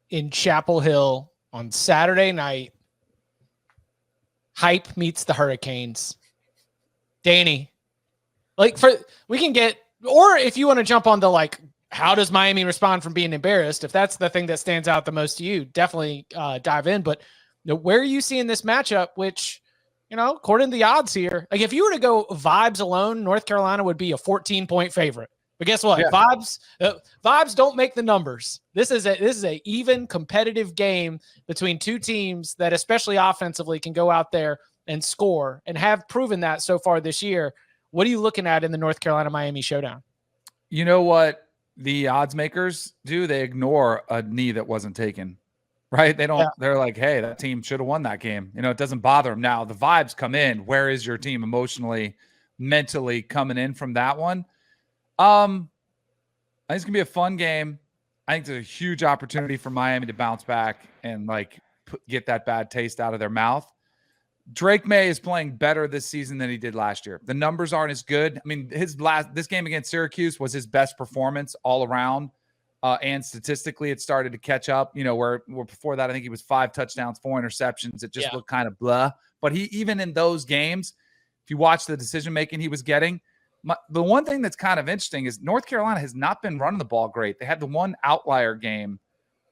in Chapel Hill on Saturday night. Hype meets the Hurricanes. Danny, we can get, or if you want to jump on the how does Miami respond from being embarrassed? If that's the thing that stands out the most to you, definitely dive in. But where are you seeing this matchup? Which, according to the odds here, if you were to go vibes alone, North Carolina would be a 14-point favorite. But guess what? Yeah. Vibes don't make the numbers. This is a even competitive game between two teams that, especially offensively, can go out there and score and have proven that so far this year. What are you looking at in the North Carolina-Miami showdown? You know what the odds makers do? They ignore a knee that wasn't taken, right? They don't. Yeah. They're like, hey, that team should have won that game. It doesn't bother them. Now the vibes come in. Where is your team emotionally, mentally coming in from that one? I think it's gonna be a fun game. I think it's a huge opportunity for Miami to bounce back and get that bad taste out of their mouth. Drake Maye is playing better this season than he did last year. The numbers aren't as good. I mean, this game against Syracuse was his best performance all around, and statistically, it started to catch up. Where before that, I think he was 5 touchdowns, 4 interceptions. It just looked kind of blah. But he, even in those games, if you watch the decision making he was getting. The one thing that's kind of interesting is North Carolina has not been running the ball great. They had the one outlier game,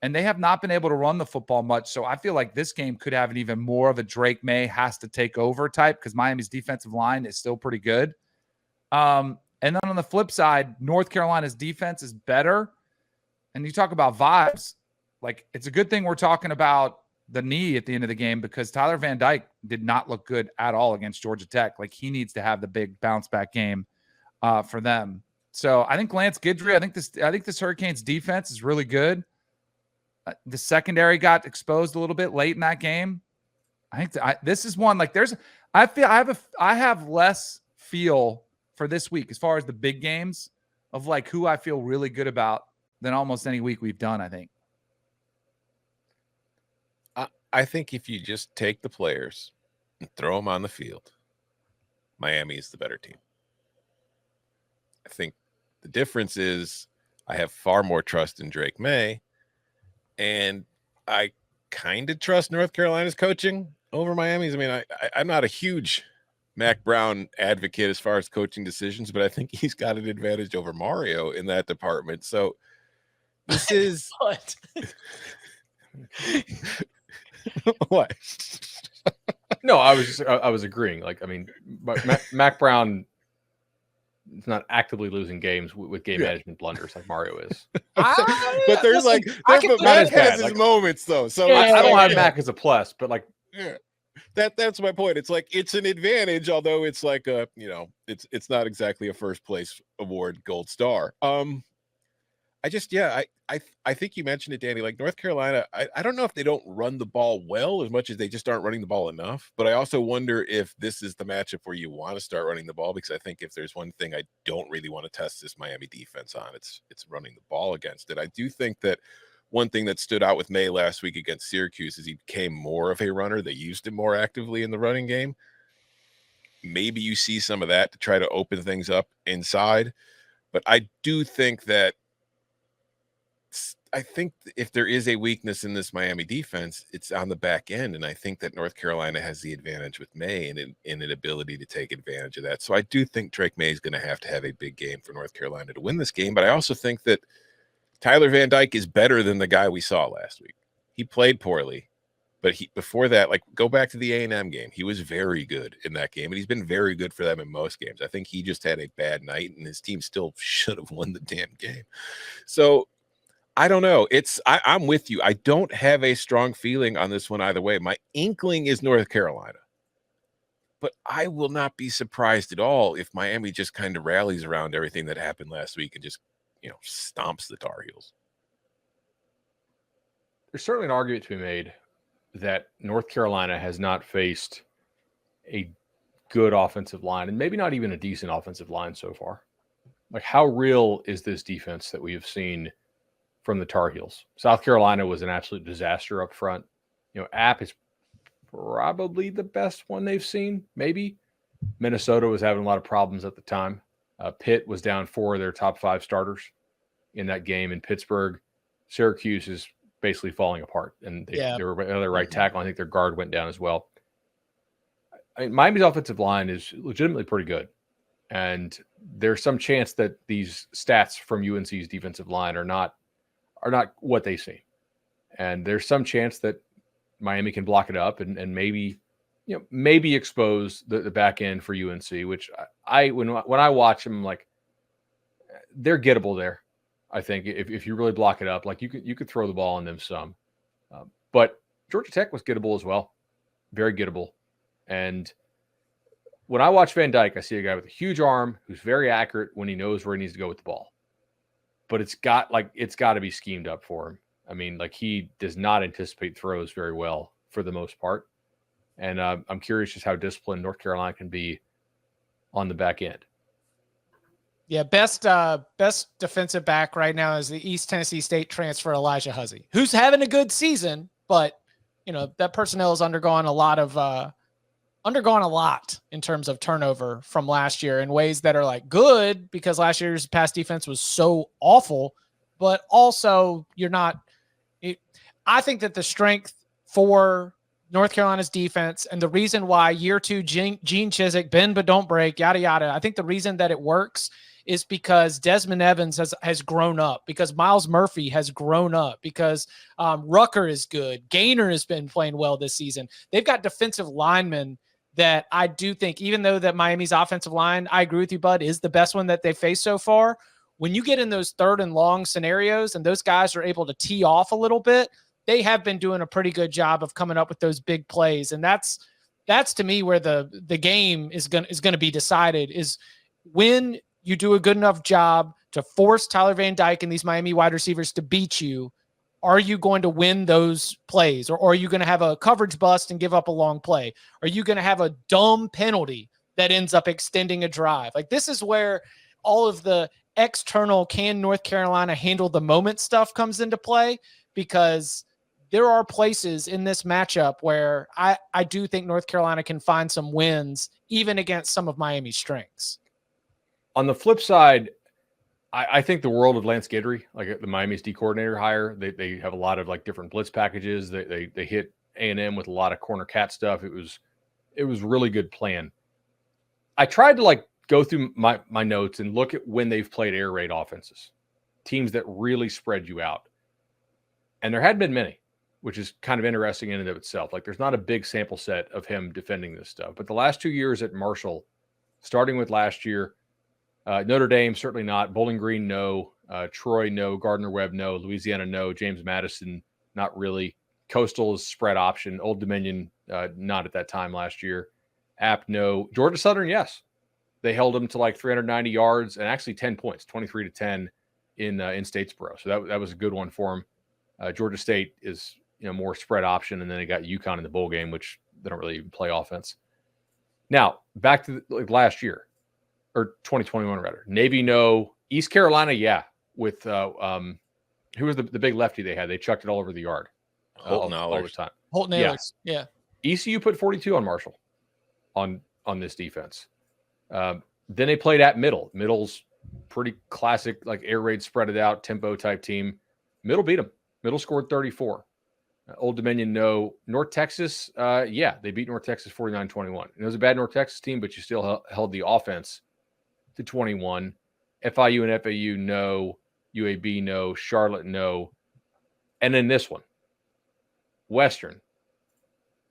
and they have not been able to run the football much. So I feel like this game could have an even more of a Drake Maye has to take over type because Miami's defensive line is still pretty good. And then on the flip side, North Carolina's defense is better. And you talk about vibes. It's a good thing we're talking about the knee at the end of the game because Tyler Van Dyke did not look good at all against Georgia Tech. He needs to have the big bounce back game for them. So I think Lance Guidry, I think this Hurricanes defense is really good. The secondary got exposed a little bit late in that game. I think this is one I have less feel for this week as far as the big games of who I feel really good about than almost any week we've done. I think. I think if you just take the players and throw them on the field, Miami is the better team. I think the difference is I have far more trust in Drake Maye, and I kind of trust North Carolina's coaching over Miami's. I mean, I'm not a huge Mac Brown advocate as far as coaching decisions, but I think he's got an advantage over Mario in that department. So this is what? What? No, I was agreeing. Mac Brown is not actively losing games with game management blunders like Mario is. But there's Mac has his moments though. So I don't have Mac as a plus, but that's my point. It's it's an advantage, although it's it's not exactly a first place award gold star. I think you mentioned it, Danny. North Carolina, I don't know if they don't run the ball well as much as they just aren't running the ball enough. But I also wonder if this is the matchup where you want to start running the ball, because I think if there's one thing I don't really want to test this Miami defense on, it's running the ball against it. I do think that one thing that stood out with Maye last week against Syracuse is he became more of a runner. They used him more actively in the running game. Maybe you see some of that to try to open things up inside. But I do think that if there is a weakness in this Miami defense, it's on the back end. And I think that North Carolina has the advantage with Maye and an ability to take advantage of that. So I do think Drake Maye is going to have a big game for North Carolina to win this game. But I also think that Tyler Van Dyke is better than the guy we saw last week. He played poorly, but before that, go back to the A&M game. He was very good in that game, and he's been very good for them in most games. I think he just had a bad night, and his team still should have won the damn game. So I don't know. I'm with you. I don't have a strong feeling on this one either way. My inkling is North Carolina, but I will not be surprised at all if Miami just kind of rallies around everything that happened last week and just, stomps the Tar Heels. There's certainly an argument to be made that North Carolina has not faced a good offensive line, and maybe not even a decent offensive line so far. How real is this defense that we have seen from the Tar Heels? South Carolina was an absolute disaster up front. App is probably the best one they've seen. Maybe Minnesota was having a lot of problems at the time. Pitt was down 4 of their top 5 starters in that game in Pittsburgh. Syracuse is basically falling apart, and they were another right tackle. I think their guard went down as well. I mean, Miami's offensive line is legitimately pretty good, and there's some chance that these stats from UNC's defensive line are not what they seem, and there's some chance that Miami can block it up and maybe expose the back end for UNC, which when I watch them, like, they're gettable there. I think if you really block it up, like you could throw the ball on them some, but Georgia Tech was gettable as well, very gettable. And when I watch Van Dyke, I see a guy with a huge arm who's very accurate when he knows where he needs to go with the ball, but it's got to be schemed up for him. I mean, like, he does not anticipate throws very well for the most part, and I'm curious just how disciplined North Carolina can be on the back end. Yeah, best defensive back right now is the East Tennessee State transfer Elijah Huzzy, who's having a good season, but that personnel has undergone a lot in terms of turnover from last year in ways that are like good, because last year's pass defense was so awful, but also I think that the strength for North Carolina's defense, and the reason why year 2 Gene Chizik, bend but don't break, yada yada, I think the reason that it works is because Desmond Evans has grown up, because Miles Murphy has grown up, because Rucker is good. Gaynor has been playing well this season. They've got defensive linemen that I do think, even though that Miami's offensive line, I agree with you, Bud, is the best one that they've faced so far. When you get in those 3rd and long scenarios and those guys are able to tee off a little bit, they have been doing a pretty good job of coming up with those big plays. And that's to me where the game is going to be decided, is when you do a good enough job to force Tyler Van Dyke and these Miami wide receivers to beat you. Are you going to win those plays, or are you going to have a coverage bust and give up a long play? Are you going to have a dumb penalty that ends up extending a drive? Like, this is where all of the external, can North Carolina handle the moment stuff comes into play, because there are places in this matchup where I do think North Carolina can find some wins even against some of Miami's strengths. On the flip side, I think the world of Lance Guidry, like the Miami's D coordinator hire. They have a lot of like different blitz packages. They hit A&M with a lot of corner cat stuff. It was really good plan. I tried to like go through my notes and look at when they've played air raid offenses, teams that really spread you out. And there hadn't been many, which is kind of interesting in and of itself. Like, there's not a big sample set of him defending this stuff. But the last 2 years at Marshall, starting with last year, Notre Dame, certainly not. Bowling Green, no. Troy, no. Gardner-Webb, no. Louisiana, no. James Madison, not really. Coastal is spread option. Old Dominion, not at that time last year. App, no. Georgia Southern, yes. They held them to like 390 yards and actually 10 points, 23-10 in Statesboro. So that was a good one for them. Georgia State is more spread option, and then they got UConn in the bowl game, which they don't really even play offense. Now, back to last year. Or 2021 rather. Navy, no. East Carolina, yeah. With who was the big lefty they had? They chucked it all over the yard all the time. Holton Ahlers, yeah. ECU put 42 on Marshall on this defense. Then they played at Middle. Middle's pretty classic, like air raid, spread it out, tempo type team. Middle beat them. Middle scored 34. Old Dominion, no. North Texas, yeah, they beat North Texas 49-21. It was a bad North Texas team, but you still held the offense to 21. FIU and FAU, no. UAB, no. Charlotte, no. And then this one, Western,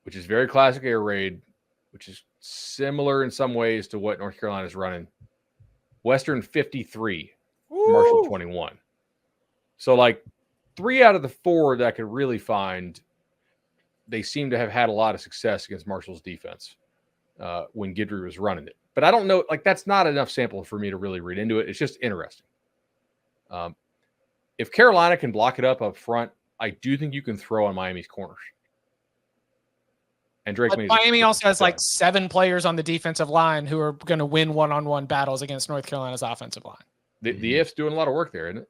which is very classic air raid, which is similar in some ways to what North Carolina is running. Western 53, Woo! Marshall 21. So like 3 out of the 4 that I could really find, they seem to have had a lot of success against Marshall's defense when Guidry was running it. But I don't know, like that's not enough sample for me to really read into it. It's just interesting. If Carolina can block it up front, I do think you can throw on Miami's corners. And Drake Miami also has like 7 players on the defensive line who are going to win one-on-one battles against North Carolina's offensive line. The IF's doing a lot of work there, isn't it?